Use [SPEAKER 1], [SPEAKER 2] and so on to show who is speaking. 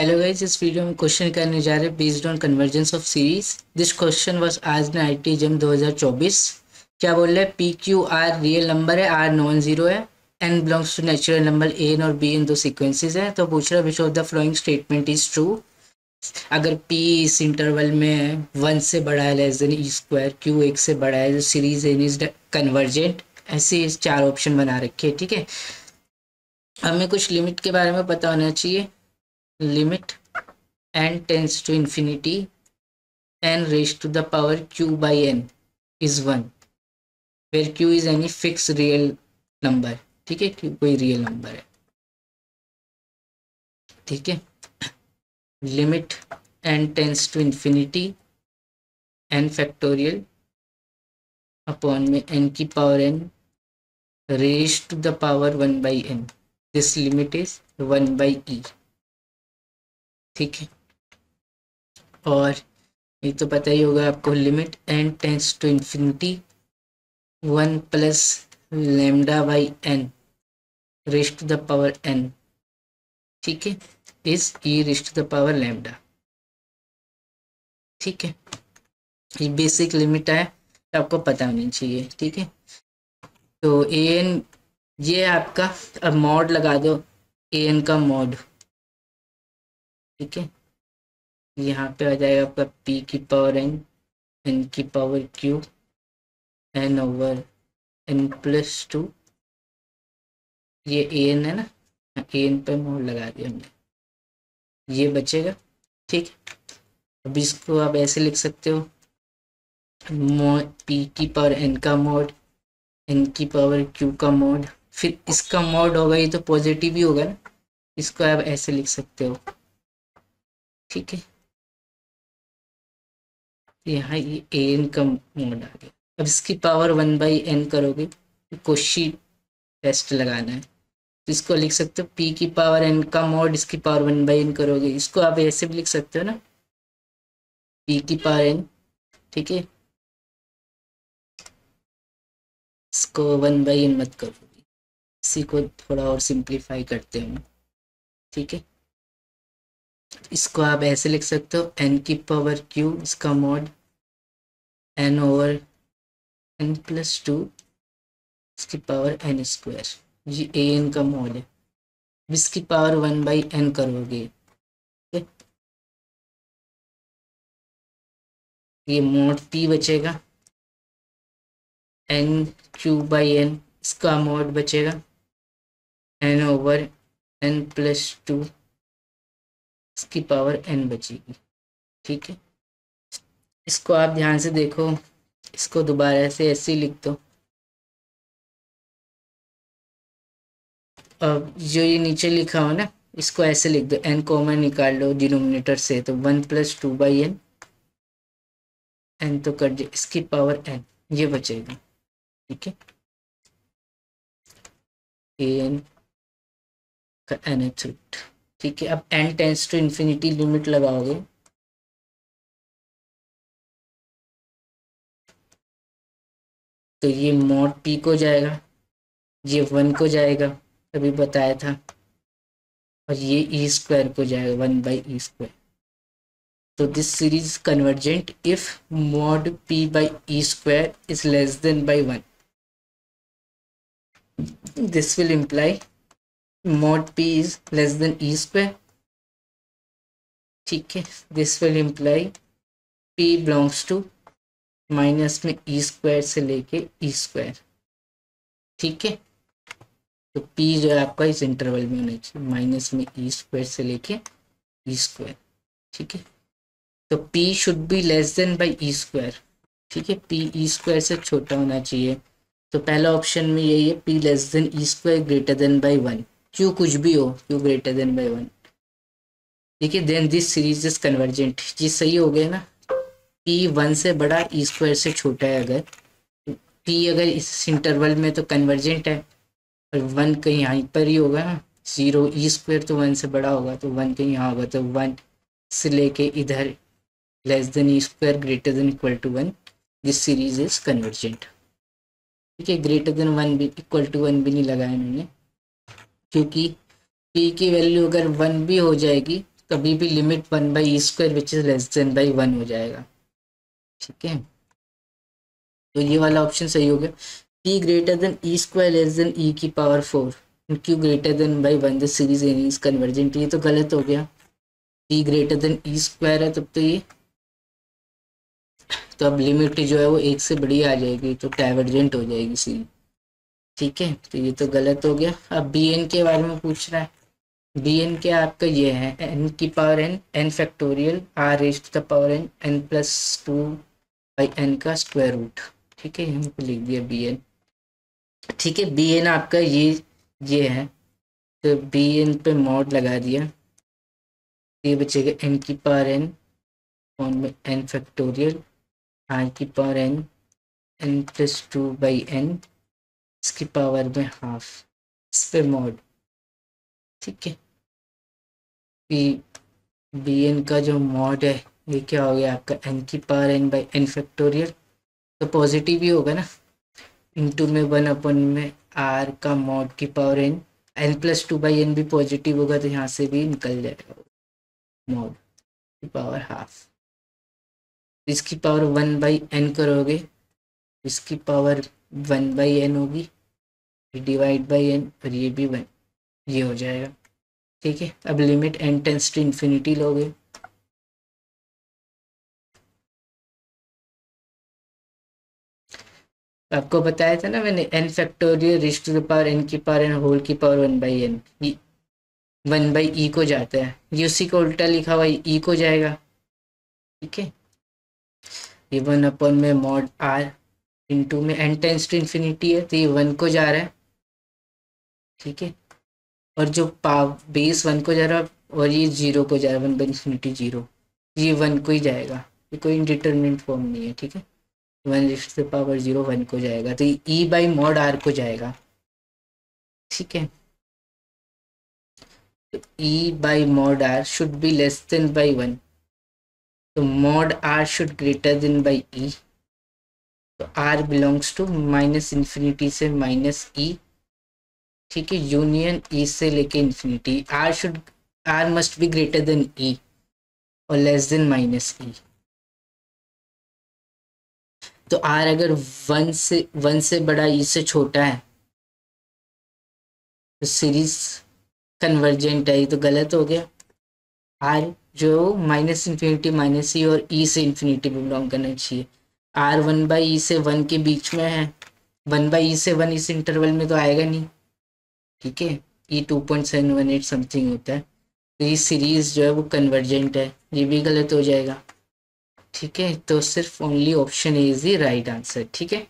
[SPEAKER 1] Hello guys, इस video में question करने जा रहे हैं based on convergence of series. This question was आज ने आईटी एग्जाम 2024। क्या बोल रहे हैं? P Q R real number है, आर नॉन जीरो है, N belongs to natural number A N और बी इन दो सीक्वेंसेस हैं। तो पूछ रहा है which of the following statement is true. अगर पी इस इंटरवल में 1 से बड़ा है less than E square, Q 1 से बड़ा है, जो सीरीज एन इज कन्वर्जेंट। ऐसे चार ऑप्शन बना रखे हैं, ठीक है। हमें कुछ लिमिट के बारे में पता होना चाहिए। Limit n tends to infinity, n raised to the power q by n is 1, where q is any fixed real number। ठीक है, q कोई रियल नंबर है, ठीक है। Limit n tends to infinity, n factorial upon में n की power n raised to the power 1 by n। This limit is 1 by e, ठीक है। और ये तो पता ही होगा आपको, limit n tends to infinity 1 plus lambda by n raise to the power n, ठीक है, is e raise to the power lambda, ठीक है। ये बेसिक लिमिट है, आपको पता होनी चाहिए, ठीक है। तो ए एन ये आपका, अब मॉड लगा दो ए एन का मॉड, ठीक है। यहाँ पे आ जाएगा आपका पी की पावर एन, एन की power Q, N over N plus two, ये ए एन है ना, ए एन पे मॉड लगा दिया हमने, ये बचेगा, ठीक। अब इसको आप ऐसे लिख सकते हो, मॉड पी की पावर एन का मॉड, एन की पावर क्यू का मॉड, फिर इसका मॉड होगा, ये तो पॉजिटिव ही होगा ना, इसको आप ऐसे लिख सकते हो, ठीक है। यहाँ ये ए एन का मॉड आ गया। अब इसकी पावर 1 बाई एन करोगे, कोशी टेस्ट लगाना है, तो इसको लिख सकते हो पी की पावर एन का मॉड, इसकी पावर 1 बाई एन करोगे, इसको आप ऐसे भी लिख सकते हो ना, पी की पावर एन, ठीक है। इसको 1 बाई एन मत करोगे, इसी को थोड़ा और सिंप्लीफाई करते हैं, ठीक है। इसको आप ऐसे लिख सकते हो एन की पावर क्यू, इसका mod N over N plus two, इसकी पावर एन स्क्वायर, ये ए एन का मॉड है। इसकी पावर 1 बाई एन करोगे, ठीक है। ये मॉड पी बचेगा, एन क्यू बाई एन, इसका मॉड बचेगा N over N plus two, इसकी पावर एन बचेगी, ठीक है। इसको आप ध्यान से देखो, इसको दोबारा से ऐसे ही लिख दो। अब जो ये नीचे लिखा हो ना, इसको ऐसे लिख दो, एन कॉमन निकाल लो डिनोमिनेटर से, तो 1 प्लस 2 बाई एन, एन तो कट जाए, इसकी पावर एन, ये बचेगा, ठीक है। ए एन का nth रूट, ठीक है। अब n tends to infinity limit लगाओगे, तो ये मॉड पी को जाएगा, ये 1 को जाएगा, अभी बताया था, और ये ई स्क्वायर को जाएगा 1 बाई ई स्क्वायर। तो this series convergent if mod P by E square is less than by 1। This will imply mod p is less than e square, ठीक है। This will imply p belongs to minus में E square से लेके E square, ठीक है। तो p जो है आपका इस इंटरवल में होना चाहिए, माइनस में ई स्क्वायर से लेके ई स्क्वायर, ठीक है। तो p should be less than by E square, ठीक है। p ई स्क्वायर से छोटा होना चाहिए, तो पहला ऑप्शन में यही है, p less than E square greater than by 1, क्यों कुछ भी हो, क्यों ग्रेटर देन बाई 1, ठीक है। Then this series is convergent, ये सही हो गया ना। p 1 से बड़ा ई स्क्वायर से छोटा है, अगर p अगर इस इंटरवल में तो कन्वर्जेंट है, और 1 कहीं यहाँ पर ही होगा ना, 0 ई स्क्वायर तो 1 से बड़ा होगा, तो 1 कहीं यहाँ होगा, तो 1 से लेके इधर less than E square greater than equal to 1, this series is convergent, ठीक है। ग्रेटर देन 1 भी, इक्वल टू 1 भी नहीं लगाया इन्होंने, क्योंकि p की वैल्यू अगर 1 भी हो जाएगी कभी भी limit 1/e² which is less than by 1 हो जाएगा। ठीक है, तो ये वाला ऑप्शन सही हो गया। p greater than e² less than e की power 4 q greater than by 1 the series N is convergent, ये तो गलत हो गया। p ग्रेटर देन e² है तब तो ये, तो अब लिमिट जो है वो 1 से बड़ी आ जाएगी, तो डाइवर्जेंट हो जाएगी सीरीज। ठीक है, तो ये तो गलत हो गया। अब bn के बारे में पूछ रहा है। bn क्या आपका ये है n की power n factorial r raise to the power n plus 2 by n का स्क्वायर रूट। ठीक है, यहाँ पे लिख दिया bn। ठीक है, bn आपका ये है, तो bn पे मॉड लगा दिया, ये बचेगा n की पावर n फॉर्म में n फैक्टोरियल r की power n plus 2 by n इसकी पावर में हाफ, इस पे मॉड। ठीक है, bn का जो मॉड है ये क्या हो गया आपका n की power n by n factorial, तो पॉजिटिव ही होगा ना, इंटू में 1/n में r का मॉड की power n plus 2 by n भी पॉजिटिव होगा, तो यहाँ से भी निकल जाएगा मॉड की पावर हाफ। इसकी पावर 1/n करोगे, इसकी पावर 1/n होगी, डिवाइड बाई n, और ये भी 1, ये हो जाएगा। ठीक है, अब limit n tends to infinity लोगे, आपको बताया था ना मैंने, n factorial raise to the power n की पावर n होल की पावर 1/n, ये 1/e को जाता है, ये उसी को उल्टा लिखा हुआ e को जाएगा। ठीक है, ये 1/n में मॉड r इंटू में n टेंस टू इन्फिनिटी है, तो ये 1 को जा रहा है। ठीक है, और जो बेस 1 को जा रहा है और ये 0 को जा रहा है, 1/∞ 0, ये 1 को ही जाएगा, ये कोई इंडिटरमिनेट फॉर्म नहीं है। ठीक है, 1/0 1 को जाएगा, तो e बाई मॉड r को जाएगा। ठीक है, तो e by mod r should be less than by 1, तो mod r should greater than by e, तो r बिलोंग्स टू -∞ से -e। ठीक है, यूनियन e से लेके infinity, r must be greater than e और लेस देन -e। तो r अगर 1 से बड़ा e से छोटा है तो सीरीज कन्वर्जेंट है, ये तो गलत हो गया। r जो -∞ -e और e से इन्फिनिटी में बिलोंग करना चाहिए, r 1/e से 1 के बीच में है, 1/e से 1 इस इंटरवल में तो आएगा नहीं। ठीक है, e 2.718 समथिंग होता है, तो ये सीरीज जो है वो कन्वर्जेंट है, ये भी गलत हो जाएगा। ठीक है, तो सिर्फ only option A is the right answer. ठीक है।